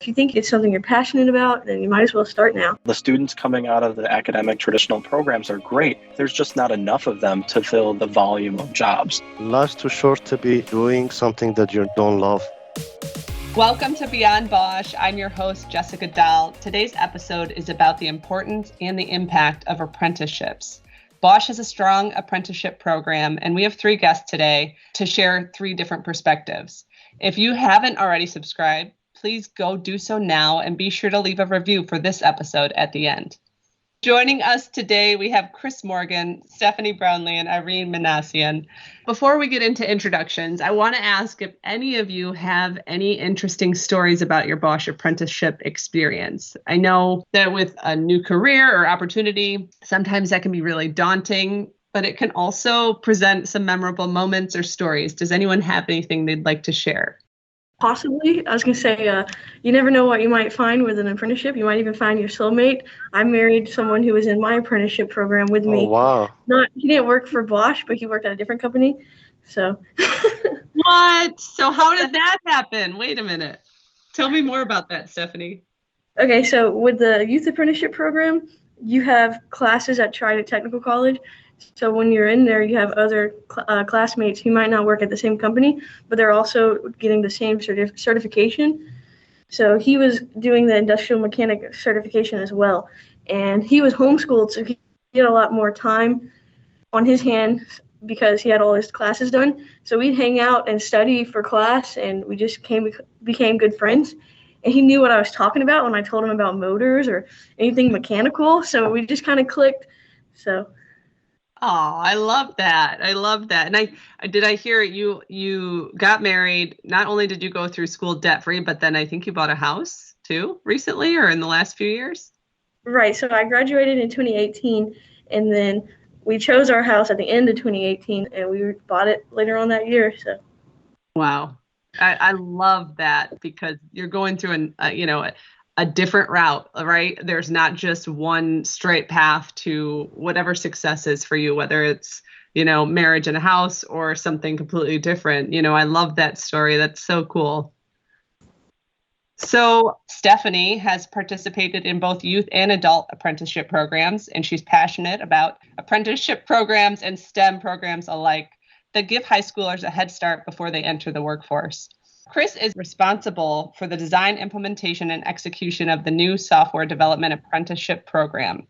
If you think it's something you're passionate about, then you might as well start now. The students coming out of the academic traditional programs are great. There's just not enough of them to fill the volume of jobs. Life's too short to be doing something that you don't love. Welcome to Beyond Bosch. I'm your host, Jessica Dahl. Today's episode is about the importance and the impact of apprenticeships. Bosch has a strong apprenticeship program, and we have 3 guests today to share 3 different perspectives. If you haven't already subscribed, please go do so now and be sure to leave a review for this episode at the end. Joining us today, we have Chris Morgan, Stephanie Brownlee, and Arin Minasian. Before we get into introductions, I want to ask if any of you have any interesting stories about your Bosch apprenticeship experience. I know that with a new career or opportunity, sometimes that can be really daunting, but it can also present some memorable moments or stories. Does anyone have anything they'd like to share? Possibly. I was going to say, you never know what you might find with an apprenticeship. You might even find your soulmate. I married someone who was in my apprenticeship program with me. Oh, wow. He didn't work for Bosch, but he worked at a different company. So. What? So how did that happen? Wait a minute. Tell me more about that, Stephanie. Okay, so with the youth apprenticeship program, you have classes at Trident Technical College. So when you're in there, you have other classmates who might not work at the same company, but they're also getting the same certification. So he was doing the industrial mechanic certification as well. And he was homeschooled, so he had a lot more time on his hands because he had all his classes done. So we'd hang out and study for class, and we just became good friends. And he knew what I was talking about when I told him about motors or anything mechanical. So we just kind of clicked. So. Oh, I love that. I love that. And I hear you got married. Not only did you go through school debt free, but then I think you bought a house too recently or in the last few years. Right. So I graduated in 2018, and then we chose our house at the end of 2018, and we bought it later on that year. So. Wow. I love that because you're going through a different route, right? There's not just one straight path to whatever success is for you, whether it's, marriage and a house or something completely different. I love that story. That's so cool. So Stephanie has participated in both youth and adult apprenticeship programs, and she's passionate about apprenticeship programs and STEM programs alike that give high schoolers a head start before they enter the workforce. Chris is responsible for the design, implementation, and execution of the new software development apprenticeship program.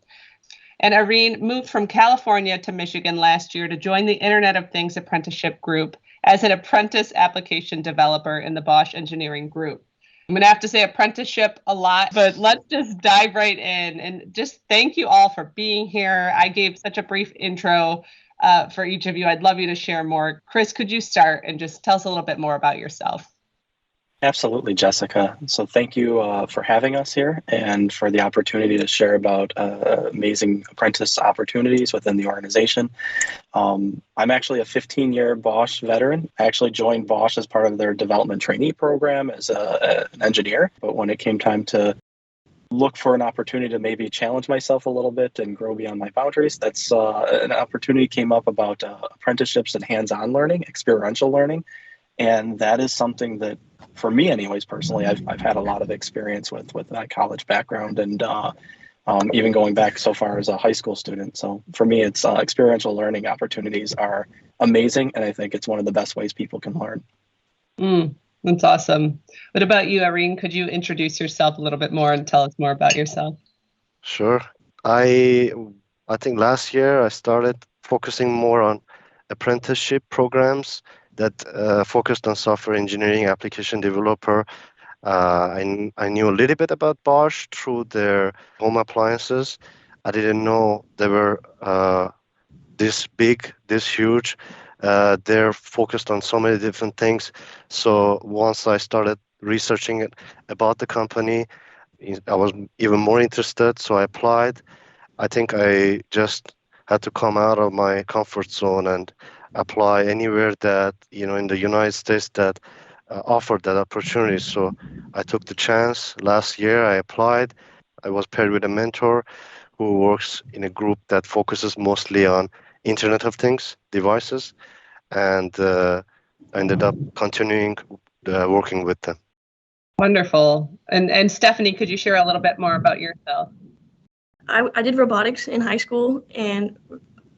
And Arin moved from California to Michigan last year to join the Internet of Things apprenticeship group as an Apprentice Application Developer in the Bosch engineering group. I'm going to have to say apprenticeship a lot, but let's just dive right in. And just thank you all for being here. I gave such a brief intro for each of you. I'd love you to share more. Chris, could you start and just tell us a little bit more about yourself? Absolutely, Jessica. So thank you for having us here and for the opportunity to share about amazing apprentice opportunities within the organization. I'm actually a 15-year Bosch veteran. I actually joined Bosch as part of their development trainee program as an engineer. But when it came time to look for an opportunity to maybe challenge myself a little bit and grow beyond my boundaries, that's an opportunity came up about apprenticeships and hands-on learning, experiential learning. And that is something that, for me anyways, personally, I've had a lot of experience with my college background and even going back so far as a high school student. So for me, it's experiential learning opportunities are amazing. And I think it's one of the best ways people can learn. That's awesome. What about you, Arin? Could you introduce yourself a little bit more and tell us more about yourself? Sure. I think last year I started focusing more on apprenticeship programs that focused on software engineering, application developer. I knew a little bit about Bosch through their home appliances. I didn't know they were this big, this huge. They're focused on so many different things. So once I started researching about the company, I was even more interested. So I applied. I think I just had to come out of my comfort zone and apply anywhere that, in the United States that offered that opportunity. So I took the chance. Last year I applied. I was paired with a mentor who works in a group that focuses mostly on Internet of Things devices, and I ended up continuing working with them. Wonderful. And Stephanie, could you share a little bit more about yourself? I did robotics in high school, and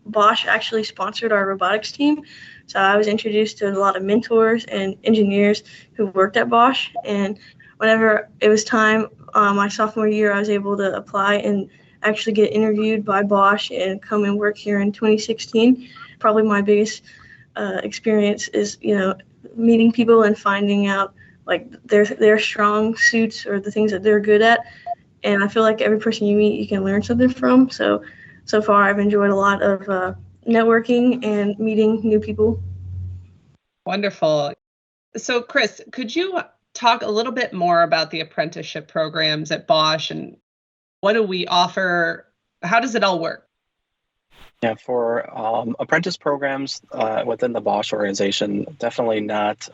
Bosch actually sponsored our robotics team. So I was introduced to a lot of mentors and engineers who worked at Bosch. And whenever it was time, my sophomore year, I was able to apply and actually get interviewed by Bosch and come and work here in 2016. Probably my biggest experience is, meeting people and finding out like their strong suits or the things that they're good at. And I feel like every person you meet, you can learn something from. So far, I've enjoyed a lot of networking and meeting new people. Wonderful. So, Chris, could you talk a little bit more about the apprenticeship programs at Bosch and what do we offer? How does it all work? Yeah, for apprentice programs within the Bosch organization, definitely not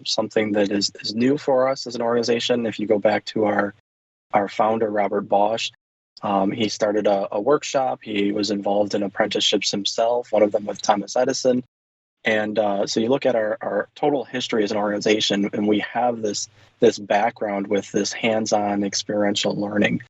something that is new for us as an organization. If you go back to our founder, Robert Bosch, he started a workshop. He was involved in apprenticeships himself, one of them with Thomas Edison. And so you look at our total history as an organization, and we have this background with this hands-on experiential learning.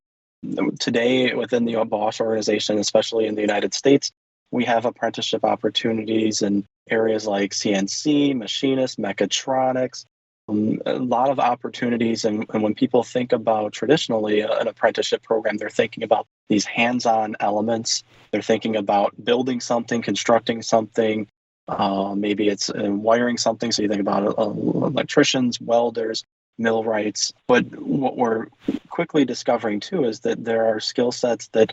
Today, within the Bosch organization, especially in the United States, we have apprenticeship opportunities in areas like CNC, machinist, mechatronics, a lot of opportunities. And when people think about traditionally an apprenticeship program, they're thinking about these hands-on elements. They're thinking about building something, constructing something. Maybe it's wiring something. So you think about electricians, welders, millwrights. But what we're quickly discovering too is that there are skill sets that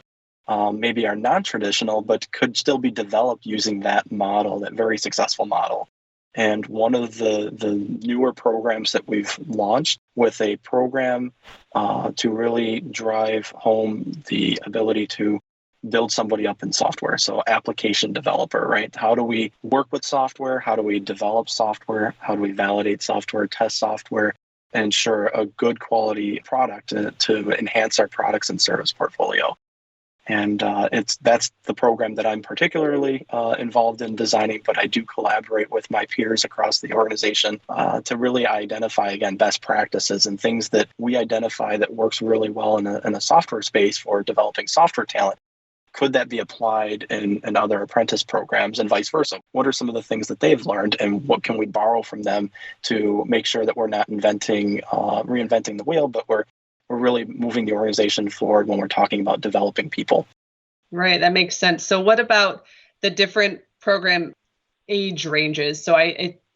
maybe are non-traditional, but could still be developed using that model, that very successful model. And one of the newer programs that we've launched with a program to really drive home the ability to build somebody up in software. So application developer, right? How do we work with software? How do we develop software? How do we validate software, test software, and ensure a good quality product to enhance our products and service portfolio? And that's the program that I'm particularly involved in designing, but I do collaborate with my peers across the organization to really identify, again, best practices and things that we identify that works really well in a software space for developing software talent. Could that be applied in other apprentice programs and vice versa? What are some of the things that they've learned and what can we borrow from them to make sure that we're not reinventing the wheel, but we're really moving the organization forward when we're talking about developing people. Right, that makes sense. So what about the different program age ranges? So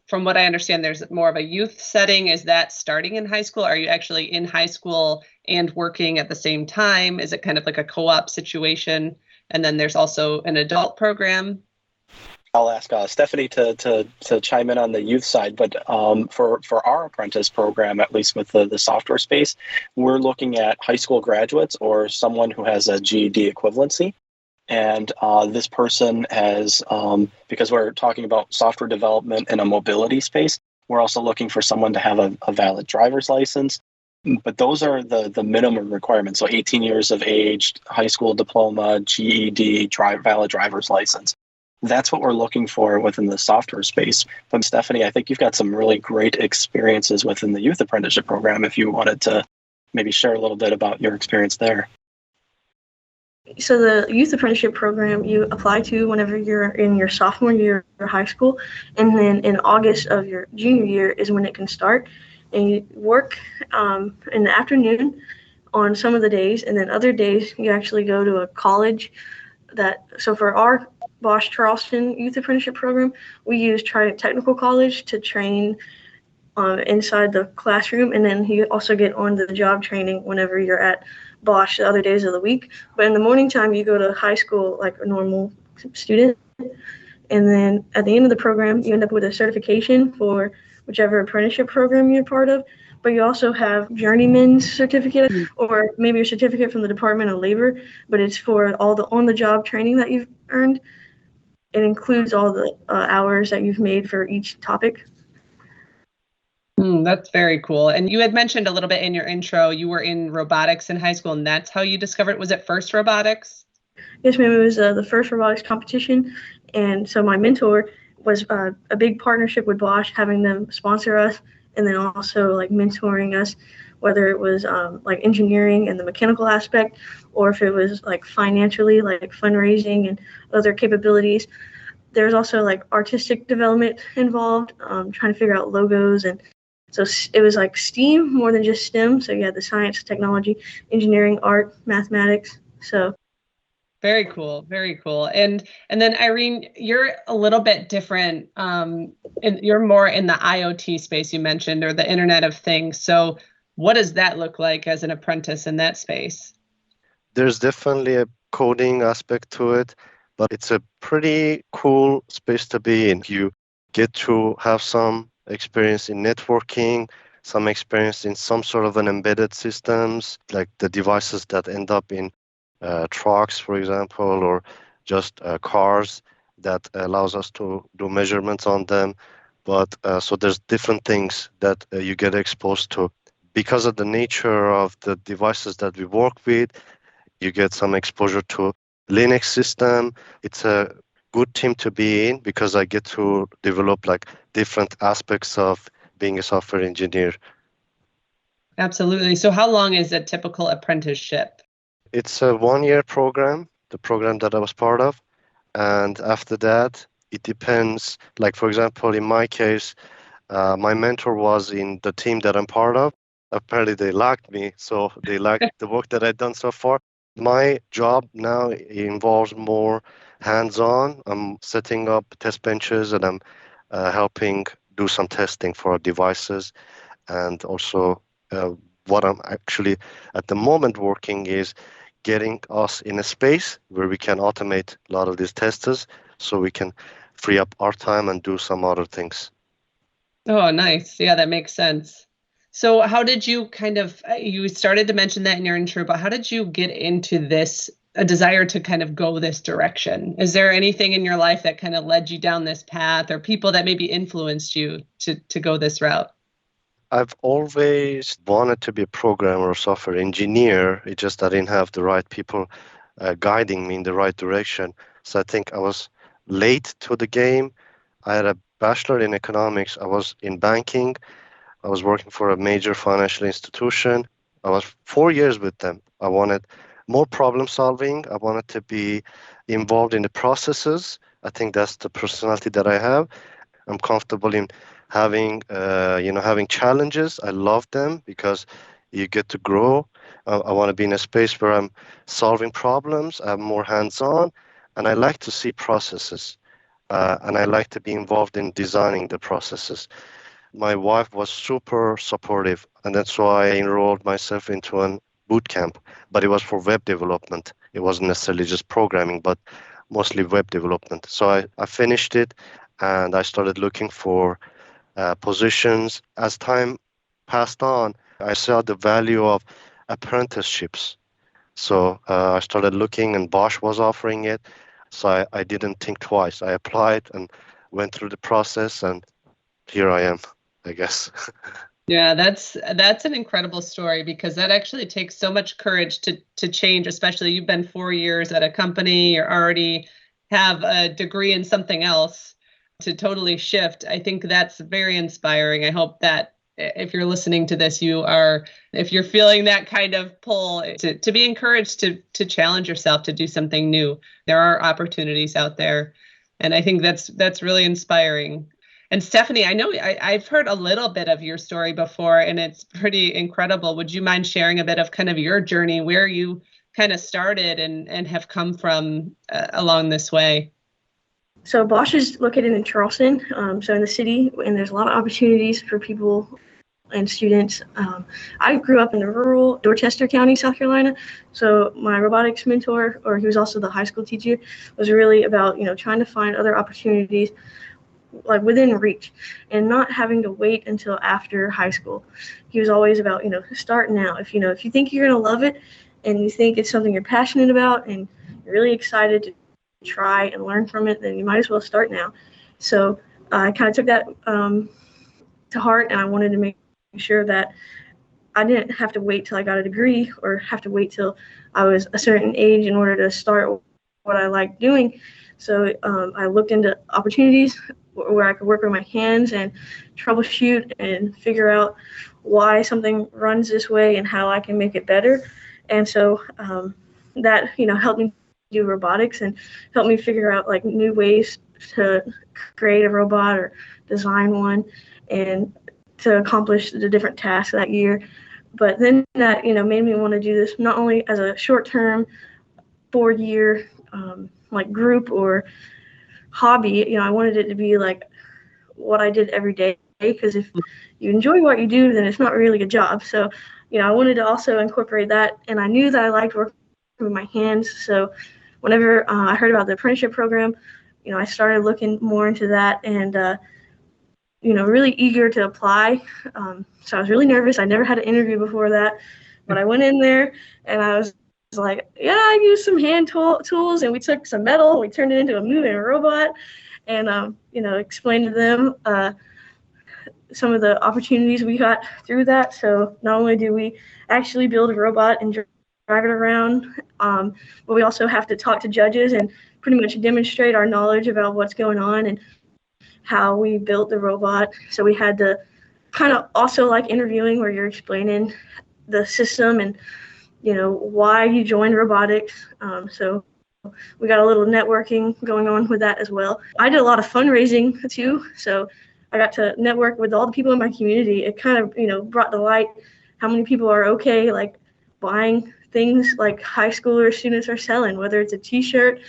from what I understand, there's more of a youth setting. Is that starting in high school? Are you actually in high school and working at the same time? Is it kind of like a co-op situation? And then there's also an adult program. I'll ask Stephanie to chime in on the youth side, but for our apprentice program, at least with the software space, we're looking at high school graduates or someone who has a GED equivalency. And this person has, because we're talking about software development in a mobility space, we're also looking for someone to have a valid driver's license. But those are the minimum requirements. So 18 years of age, high school diploma, GED, valid driver's license. That's what we're looking for within the software space. But Stephanie, I think you've got some really great experiences within the youth apprenticeship program. If you wanted to maybe share a little bit about your experience there. So the youth apprenticeship program you apply to whenever you're in your sophomore year of high school, and then in August of your junior year is when it can start. And you work in the afternoon on some of the days, and then other days you actually go to a college. So for our Bosch Charleston Youth Apprenticeship Program, we use Trident Technical College to train inside the classroom, and then you also get on the job training whenever you're at Bosch the other days of the week. But in the morning time, you go to high school like a normal student, and then at the end of the program, you end up with a certification for whichever apprenticeship program you're part of. But you also have journeyman's certificate, or maybe a certificate from the Department of Labor, but it's for all the on-the-job training that you've earned. It includes all the hours that you've made for each topic. That's very cool. And you had mentioned a little bit in your intro, you were in robotics in high school, and that's how you discovered, was it FIRST Robotics? Yes, ma'am. It was the first robotics competition. And so my mentor was a big partnership with Bosch, having them sponsor us and then also like mentoring us whether it was like engineering and the mechanical aspect, or if it was like financially, like fundraising and other capabilities. There's also like artistic development involved, trying to figure out logos. And so it was like STEAM more than just STEM. So you had the science, technology, engineering, art, mathematics. So very cool, very cool. And then Irene, you're a little bit different. You're more in the IoT space you mentioned, or the Internet of Things. So what does that look like as an apprentice in that space? There's definitely a coding aspect to it, but it's a pretty cool space to be in. You get to have some experience in networking, some experience in some sort of an embedded systems, like the devices that end up in trucks, for example, or just cars that allows us to do measurements on them. But so there's different things that you get exposed to. Because of the nature of the devices that we work with, you get some exposure to Linux system. It's a good team to be in because I get to develop like different aspects of being a software engineer. Absolutely. So how long is a typical apprenticeship? It's a 1-year program, the program that I was part of. And after that, it depends. Like, for example, in my case, my mentor was in the team that I'm part of. Apparently, they liked me, so they liked the work that I've done so far. My job now involves more hands-on. I'm setting up test benches and I'm helping do some testing for our devices. And also, what I'm actually at the moment working is getting us in a space where we can automate a lot of these testers so we can free up our time and do some other things. Oh, nice. Yeah, that makes sense. So how did you you started to mention that in your intro, but how did you get into this, a desire to kind of go this direction? Is there anything in your life that kind of led you down this path, or people that maybe influenced you to go this route? I've always wanted to be a programmer or software engineer. It's just I didn't have the right people guiding me in the right direction. So I think I was late to the game. I had a bachelor in economics. I was in banking. I was working for a major financial institution. I was 4 years with them. I wanted more problem solving. I wanted to be involved in the processes. I think that's the personality that I have. I'm comfortable in having having challenges. I love them because you get to grow. I want to be in a space where I'm solving problems. I'm more hands-on, and I like to see processes, and I like to be involved in designing the processes. My wife was super supportive, and that's why I enrolled myself into a boot camp, but it was for web development. It wasn't necessarily just programming, but mostly web development. So I finished it, and I started looking for positions. As time passed on, I saw the value of apprenticeships. So I started looking, and Bosch was offering it. So I didn't think twice. I applied and went through the process, and here I am, I guess. Yeah, that's an incredible story, because that actually takes so much courage to change, especially you've been 4 years at a company, you already have a degree in something else, to totally shift. I think that's very inspiring. I hope that if you're listening to this, if you're feeling that kind of pull, to be encouraged to challenge yourself, to do something new. There are opportunities out there. And I think that's really inspiring. And Stephanie, I know I've heard a little bit of your story before, and it's pretty incredible. Would you mind sharing a bit of kind of your journey, where you kind of started and have come from along this way? So Bosch is located in Charleston, so in the city, and there's a lot of opportunities for people and students. I grew up in the rural Dorchester County, South Carolina. So my robotics mentor, or he was also the high school teacher, was really about, trying to find other opportunities like within reach and not having to wait until after high school. He was always about, start now. If you think you're going to love it and you think it's something you're passionate about and you're really excited to try and learn from it, then you might as well start now. So I kind of took that to heart, and I wanted to make sure that I didn't have to wait till I got a degree or have to wait till I was a certain age in order to start what I like doing. So I looked into opportunities where I could work with my hands and troubleshoot and figure out why something runs this way and how I can make it better. And so that, helped me do robotics and helped me figure out like new ways to create a robot or design one and to accomplish the different tasks that year. But then that, made me want to do this not only as a short-term 4-year like group or hobby, I wanted it to be like what I did every day, because if you enjoy what you do, then it's not really a job. So, I wanted to also incorporate that, and I knew that I liked working with my hands. So whenever I heard about the apprenticeship program, I started looking more into that and, really eager to apply. So I was really nervous. I never had an interview before that, but I went in there and I was like, yeah, I used some hand tools, and we took some metal, we turned it into a moving robot, and, explained to them some of the opportunities we got through that. So not only do we actually build a robot and drive it around, but we also have to talk to judges and pretty much demonstrate our knowledge about what's going on and how we built the robot. So we had to kind of also like interviewing, where you're explaining the system and, why you joined robotics. So we got a little networking going on with that as well. I did a lot of fundraising too. So I got to network with all the people in my community. It kind of, brought to light how many people are okay, like buying things like high schoolers, students are selling, whether it's a t-shirt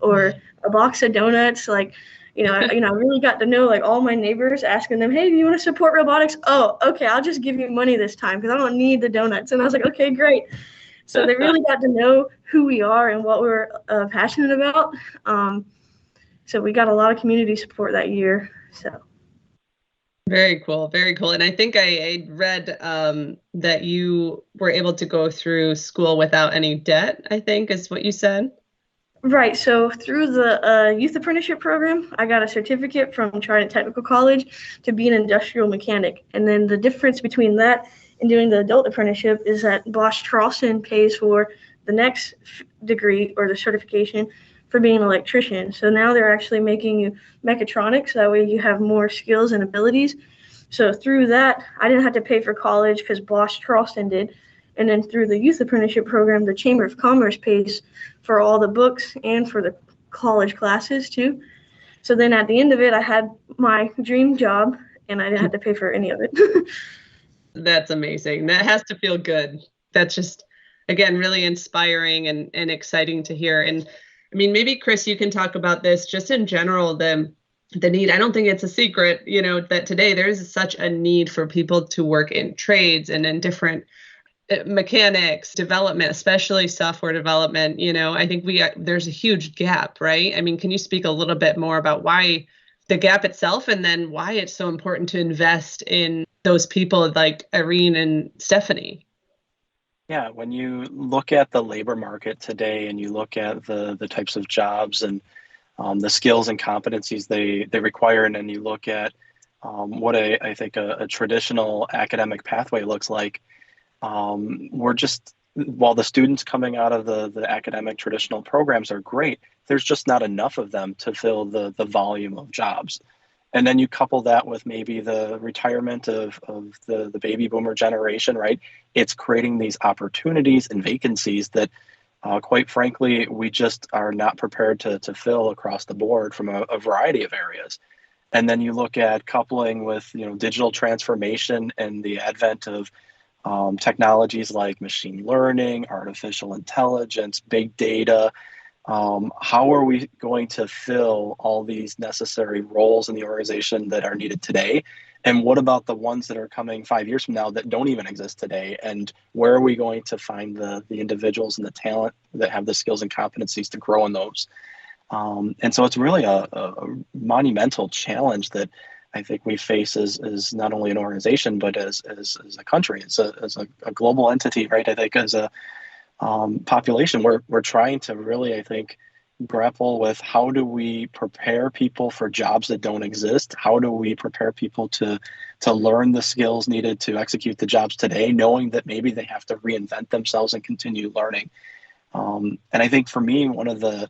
or a box of donuts. Like, I really got to know like all my neighbors, asking them, hey, do you want to support robotics? Oh, okay, I'll just give you money this time because I don't need the donuts. And I was like, okay, great. So they really got to know who we are and what we're passionate about. So we got a lot of community support that year. So. Very cool. Very cool. And I think I read that you were able to go through school without any debt, I think is what you said. Right. So through the youth apprenticeship program, I got a certificate from Trident Technical College to be an industrial mechanic. And then the difference between that and doing the adult apprenticeship is that Bosch Charleston pays for the next degree or the certification for being an electrician. So now they're actually making you mechatronics. That way you have more skills and abilities. So through that, I didn't have to pay for college because Bosch Charleston did. And then through the youth apprenticeship program, the Chamber of Commerce pays for all the books and for the college classes too. So then at the end of it, I had my dream job and I didn't have to pay for any of it. That's amazing. That has to feel good. That's just, again, really inspiring and exciting to hear. And I mean, maybe Chris, you can talk about this just in general, the need. I don't think it's a secret, that today there is such a need for people to work in trades and in different mechanics, development, especially software development. I think there's a huge gap, right? I mean, can you speak a little bit more about why the gap itself and then why it's so important to invest in those people like Arin and Stephanie? Yeah, when you look at the labor market today and you look at the types of jobs and the skills and competencies they require, and then you look at what I think a traditional academic pathway looks like, while the students coming out of the academic traditional programs are great, there's just not enough of them to fill the volume of jobs. And then you couple that with maybe the retirement of the baby boomer generation, right? It's creating these opportunities and vacancies that, quite frankly, we just are not prepared to fill across the board from a variety of areas. And then you look at coupling with, digital transformation and the advent of technologies like machine learning, artificial intelligence, big data. How are we going to fill all these necessary roles in the organization that are needed today? And what about the ones that are coming 5 years from now that don't even exist today? And where are we going to find the individuals and the talent that have the skills and competencies to grow in those? And so it's really a monumental challenge that I think we face as not only an organization, but as a country, as a global entity, right? I think as a population, we're trying to really, I think, grapple with how do we prepare people for jobs that don't exist? How do we prepare people to learn the skills needed to execute the jobs today, knowing that maybe they have to reinvent themselves and continue learning? And I think for me, one of the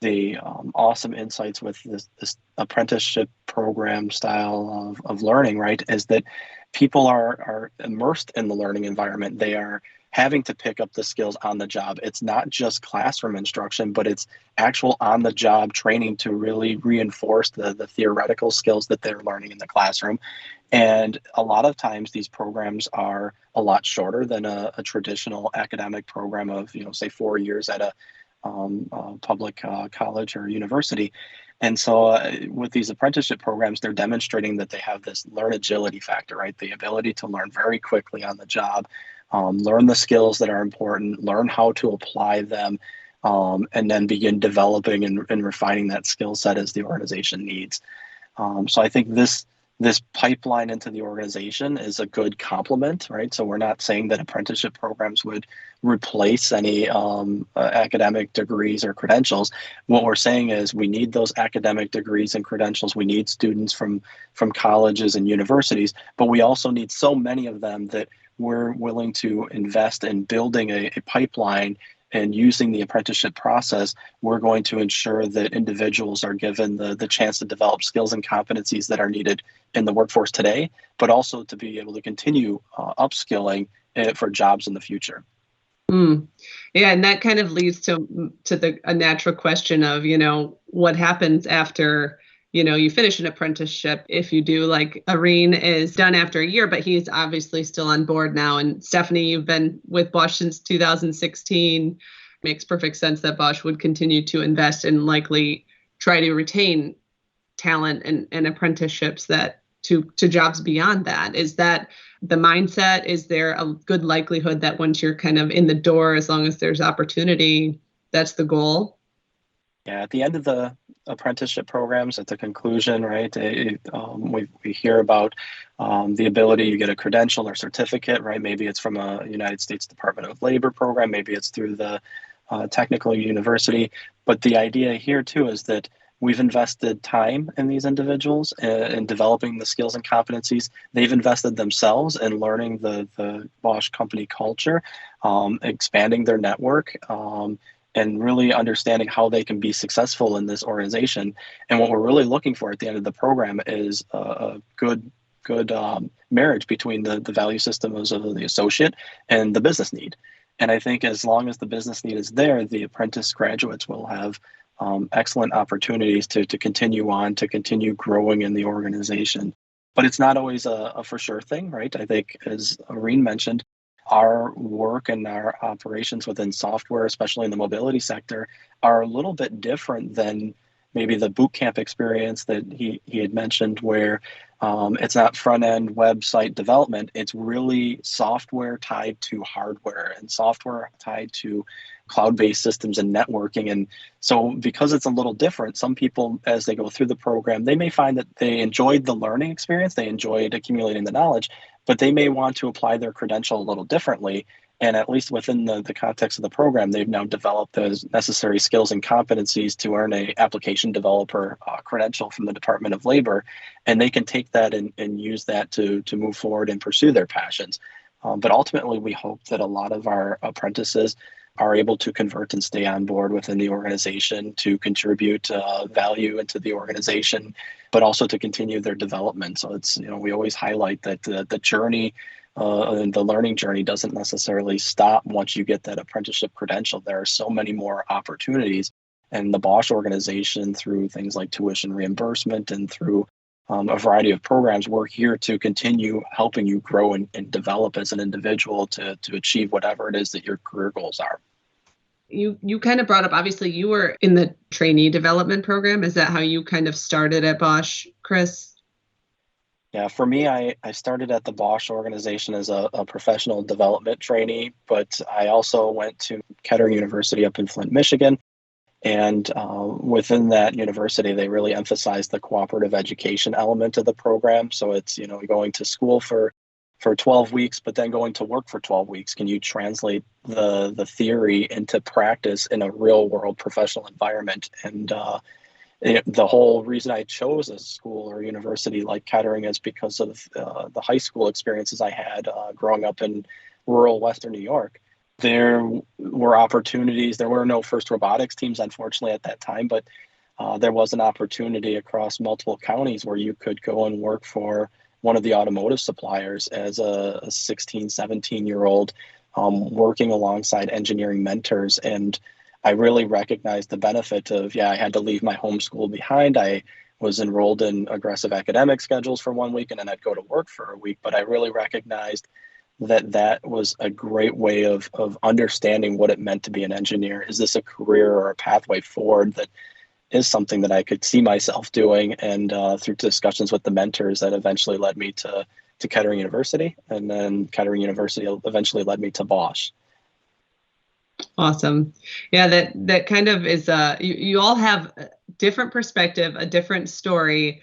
the awesome insights with this apprenticeship program style of learning, right, is that people are immersed in the learning environment. They are having to pick up the skills on the job. It's not just classroom instruction, but it's actual on the job training to really reinforce the theoretical skills that they're learning in the classroom. And a lot of times these programs are a lot shorter than a traditional academic program of, say 4 years at a public college or university. And so with these apprenticeship programs, they're demonstrating that they have this learn agility factor, right? The ability to learn very quickly on the job, learn the skills that are important, learn how to apply them, and then begin developing and refining that skill set as the organization needs. So I think this pipeline into the organization is a good complement, right? So we're not saying that apprenticeship programs would replace any academic degrees or credentials. What we're saying is we need those academic degrees and credentials. We need students from colleges and universities, but we also need so many of them that we're willing to invest in building a pipeline. And using the apprenticeship process, we're going to ensure that individuals are given the chance to develop skills and competencies that are needed in the workforce today, but also to be able to continue upskilling for jobs in the future. Yeah, and that kind of leads to a natural question of, what happens after you finish an apprenticeship. If you do, like Arin is done after a year, but he's obviously still on board now. And Stephanie, you've been with Bosch since 2016. Makes perfect sense that Bosch would continue to invest and likely try to retain talent and apprenticeships that to jobs beyond that. Is that the mindset? Is there a good likelihood that once you're kind of in the door, as long as there's opportunity, that's the goal? Yeah, at the end of the apprenticeship programs, at the conclusion, right, we hear about the ability you get a credential or certificate, right? Maybe it's from a United States Department of Labor program, maybe it's through the technical university. But the idea here too is that we've invested time in these individuals in developing the skills and competencies. They've invested themselves in learning the Bosch company culture, expanding their network, and really understanding how they can be successful in this organization. And what we're really looking for at the end of the program is a good marriage between the value systems of the associate and the business need. And I think as long as the business need is there, the apprentice graduates will have excellent opportunities to continue on, to continue growing in the organization. But it's not always a for sure thing, right? I think, as Arin mentioned, our work and our operations within software, especially in the mobility sector, are a little bit different than maybe the boot camp experience that he had mentioned, where it's not front-end website development. It's really software tied to hardware and software tied to cloud-based systems and networking. And so because it's a little different, some people, as they go through the program, they may find that they enjoyed the learning experience, they enjoyed accumulating the knowledge, but they may want to apply their credential a little differently. And at least within the context of the program, they've now developed those necessary skills and competencies to earn a application developer credential from the Department of Labor. And they can take that and use that to move forward and pursue their passions. But ultimately, we hope that a lot of our apprentices are able to convert and stay on board within the organization to contribute value into the organization, but also to continue their development. So it's, we always highlight that the journey, the learning journey doesn't necessarily stop once you get that apprenticeship credential. There are so many more opportunities, and the Bosch organization, through things like tuition reimbursement and through a variety of programs, we're here to continue helping you grow and develop as an individual to achieve whatever it is that your career goals are. You kind of brought up, obviously, you were in the trainee development program. Is that how you kind of started at Bosch, Chris? Yeah, for me, I started at the Bosch organization as a professional development trainee, but I also went to Kettering University up in Flint, Michigan. And within that university, they really emphasized the cooperative education element of the program. So it's, going to school for 12 weeks, but then going to work for 12 weeks. Can you translate the theory into practice in a real world professional environment? And the whole reason I chose a school or university like Kettering is because of the high school experiences I had growing up in rural Western New York. there were opportunities. There were no FIRST robotics teams, unfortunately, at that time, but there was an opportunity across multiple counties where you could go and work for one of the automotive suppliers as a 16, 17-year-old, working alongside engineering mentors. And I really recognized the benefit of, I had to leave my home school behind. I was enrolled in aggressive academic schedules for 1 week, and then I'd go to work for a week. But I really recognized that was a great way of understanding what it meant to be an engineer. Is this a career or a pathway forward that is something that I could see myself doing? And through discussions with the mentors, that eventually led me to Kettering University, and then Kettering University eventually led me to Bosch. Awesome. Yeah, that kind of is you all have a different perspective, a different story.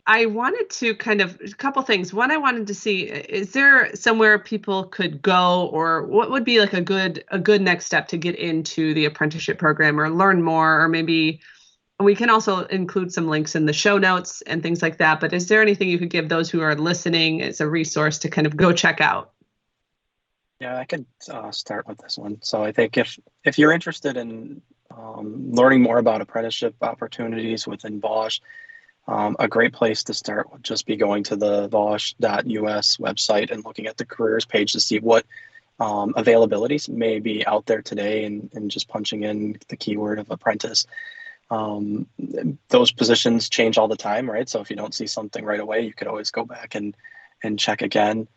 I wanted to a couple things. One, I wanted to see, is there somewhere people could go, or what would be like a good next step to get into the apprenticeship program or learn more? Or maybe we can also include some links in the show notes and things like that. But is there anything you could give those who are listening as a resource to kind of go check out? Yeah, I could start with this one. So I think if you're interested in learning more about apprenticeship opportunities within Bosch, a great place to start would just be going to the bosch.us website and looking at the careers page to see what availabilities may be out there today, and just punching in the keyword of apprentice. Those positions change all the time, right? So if you don't see something right away, you could always go back and check again.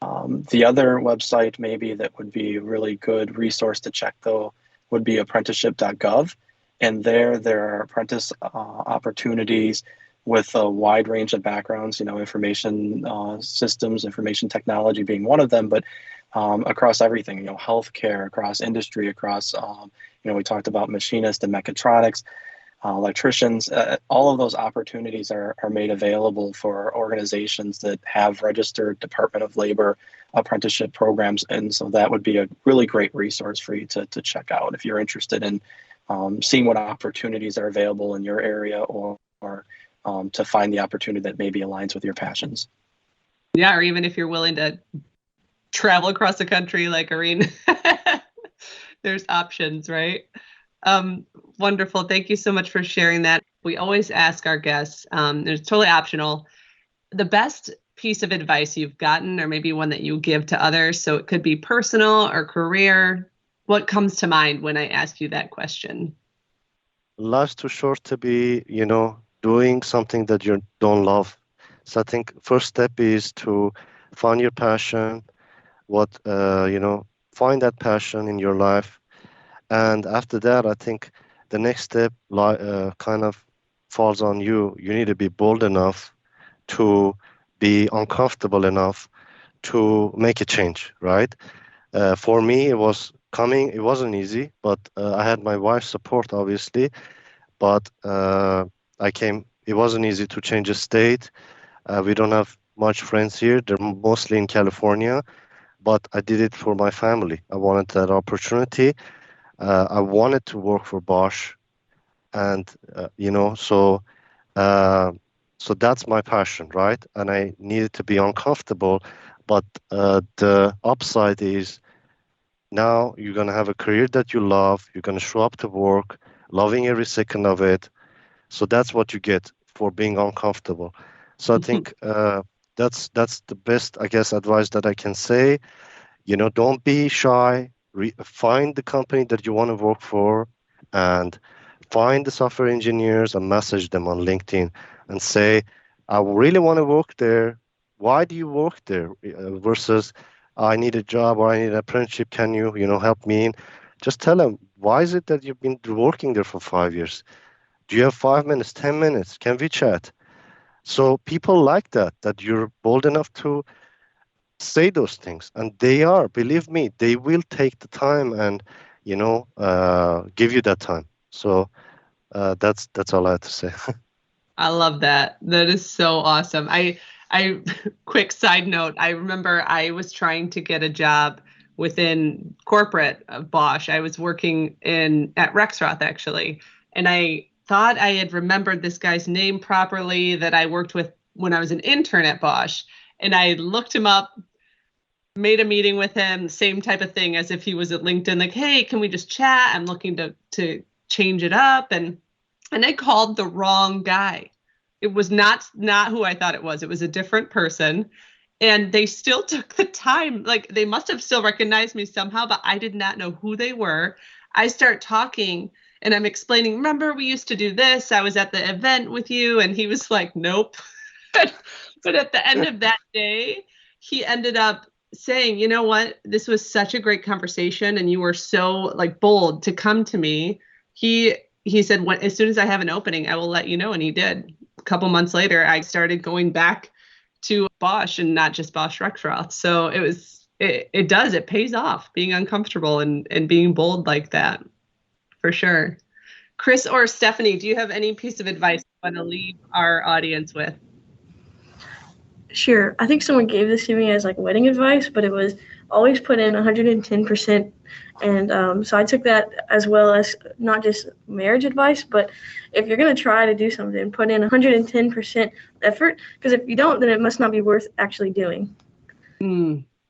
The other website maybe that would be a really good resource to check, though, would be apprenticeship.gov. And there are apprentice opportunities with a wide range of backgrounds, information systems, information technology being one of them, but across everything, healthcare, across industry, across, we talked about machinists and mechatronics, electricians. All of those opportunities are made available for organizations that have registered Department of Labor apprenticeship programs. And so that would be a really great resource for you to check out if you're interested in seeing what opportunities are available in your area, or to find the opportunity that maybe aligns with your passions. Yeah, or even if you're willing to travel across the country like Arin, there's options, right? Wonderful. Thank you so much for sharing that. We always ask our guests, it's totally optional, the best piece of advice you've gotten, or maybe one that you give to others. So it could be personal or career. What comes to mind when I ask you that question? Life's too short to be, doing something that you don't love. So I think first step is to find your passion, find that passion in your life. And after that, I think the next step kind of falls on you. You need to be bold enough to be uncomfortable enough to make a change, right? For me, it wasn't easy, but I had my wife's support, obviously. But it wasn't easy to change a state. We don't have much friends here. They're mostly in California, but I did it for my family. I wanted that opportunity. I wanted to work for Bosch, and so that's my passion, right? And I needed to be uncomfortable, but the upside is now you're gonna have a career that you love. You're gonna show up to work, loving every second of it. So that's what you get for being uncomfortable. So I think that's the best, I guess, advice that I can say. Don't be shy. Find the company that you want to work for, and find the software engineers and message them on LinkedIn and say, I really want to work there. Why do you work there? Versus, I need a job or I need an apprenticeship. Can you, help me in? Just tell them, why is it that you've been working there for 5 years? Do you have 5 minutes, 10 minutes? Can we chat? So people like that you're bold enough to say those things, and believe me, they will take the time and give you that time. So that's all I have to say. I love that. That is so awesome. I quick side note, I remember I was trying to get a job within corporate Bosch. I was working at Rexroth, actually, and I thought I had remembered this guy's name properly that I worked with when I was an intern at Bosch, and I looked him up. made a meeting with him, same type of thing as if he was at LinkedIn, like, hey, can we just chat? I'm looking to change it up. And I called the wrong guy. It was not who I thought it was. It was a different person. And they still took the time. Like, they must have still recognized me somehow, but I did not know who they were. I start talking and I'm explaining, remember, we used to do this. I was at the event with you. And he was like, nope. But at the end of that day, he ended up saying, you know what, this was such a great conversation. And you were so like bold to come to me. He said, as soon as I have an opening, I will let you know. And he did. A couple months later, I started going back to Bosch and not just Bosch Rexroth. So it pays off being uncomfortable and being bold like that, for sure. Chris or Stephanie, do you have any piece of advice you want to leave our audience with? Sure. I think someone gave this to me as like wedding advice, but it was always put in 110%. And so I took that as well as not just marriage advice, but if you're going to try to do something, put in 110% effort, because if you don't, then it must not be worth actually doing.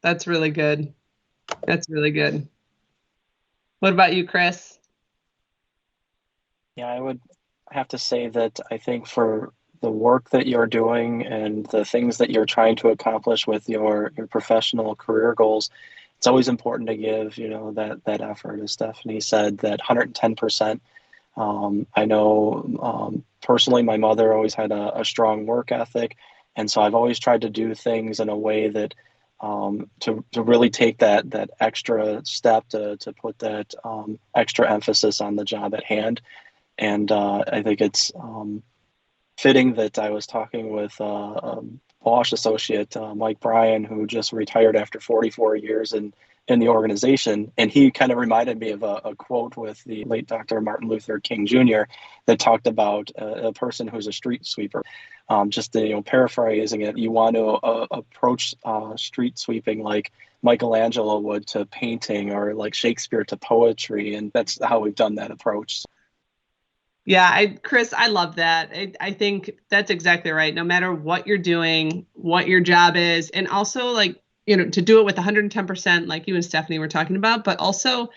That's really good. That's really good. What about you, Chris? Yeah, I would have to say that I think for the work that you're doing and the things that you're trying to accomplish with your professional career goals, it's always important to give, that effort. As Stephanie said, that 110%. I know personally, my mother always had a strong work ethic. And so I've always tried to do things in a way that to really take that extra step to put that extra emphasis on the job at hand. And I think it's fitting that I was talking with Bosch associate Mike Bryan, who just retired after 44 years in the organization. And he kind of reminded me of a quote with the late Dr. Martin Luther King Jr. that talked about a person who's a street sweeper. Just paraphrasing it, you want to approach street sweeping like Michelangelo would to painting, or like Shakespeare to poetry. And that's how we've done that approach. Yeah, Chris, I love that. I think that's exactly right. No matter what you're doing, what your job is, and also to do it with 110%, like you and Stephanie were talking about, but also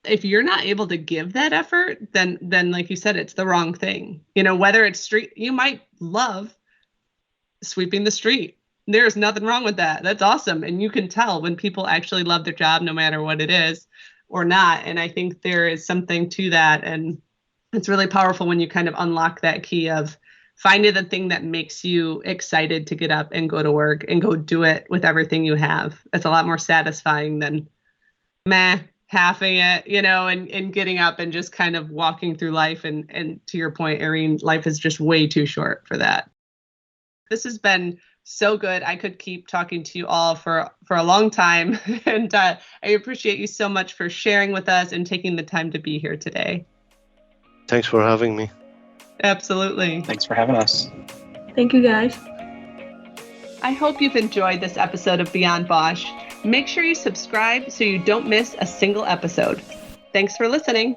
if you're not able to give that effort, then like you said, it's the wrong thing. Whether it's street, you might love sweeping the street. There's nothing wrong with that. That's awesome. And you can tell when people actually love their job, no matter what it is or not. And I think there is something to that. And it's really powerful when you kind of unlock that key of finding the thing that makes you excited to get up and go to work and go do it with everything you have. It's a lot more satisfying than halving it, and getting up and just kind of walking through life. And to your point, Arin, life is just way too short for that. This has been so good. I could keep talking to you all for a long time. And I appreciate you so much for sharing with us and taking the time to be here today. Thanks for having me. Absolutely. Thanks for having us. Thank you, guys. I hope you've enjoyed this episode of Beyond Bosch. Make sure you subscribe so you don't miss a single episode. Thanks for listening.